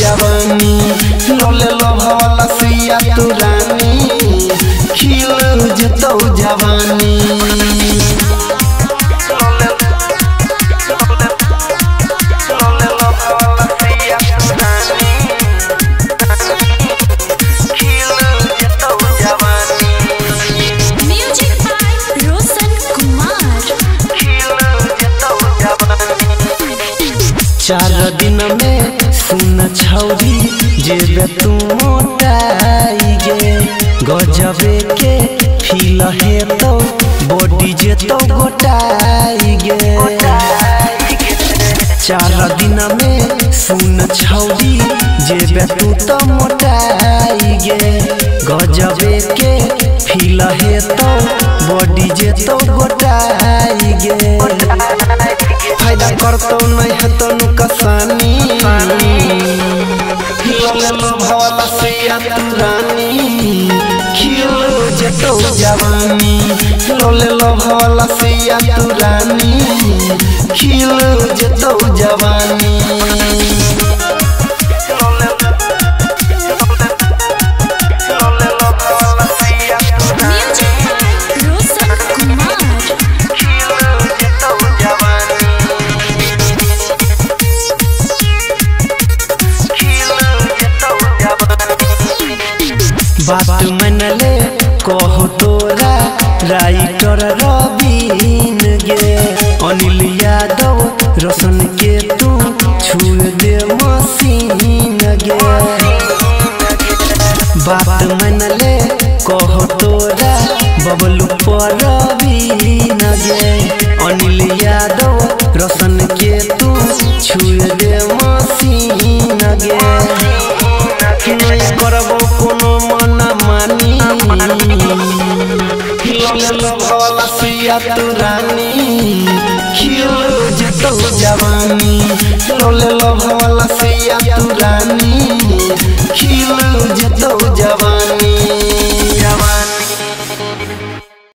जवानी लोले लोभावाला सिया तू रानी खिल जतो जवानी चार दिन में सुन छौरी जेबे तू मोटाई गे गजबे के फील है तो बॉडी जे तो गोटाई गे चार दिन में सुन छौरी जेबे तू तो मोटाई गे गजबे के फील है तो बॉडी जे तो गोटाई गे फायदा करतो नहीं है तो नुकसानी लोले लोभावाला सिया तू रानी खिल जतो जवानी लोले लोभावाला सिया तू रानी खिल जतो जवानी बात मनले कहो तोरा राइटर रवीन गे अनिल यादव रोशन के तू छू दे मसीन गे बात मनले कहो तोरा बबलू परवीन गे अनिल यादव रोशन के तू छू दे मसीन गे नहीं करबो कोनो मना मानी लोले लोभावाला सिया तू रानी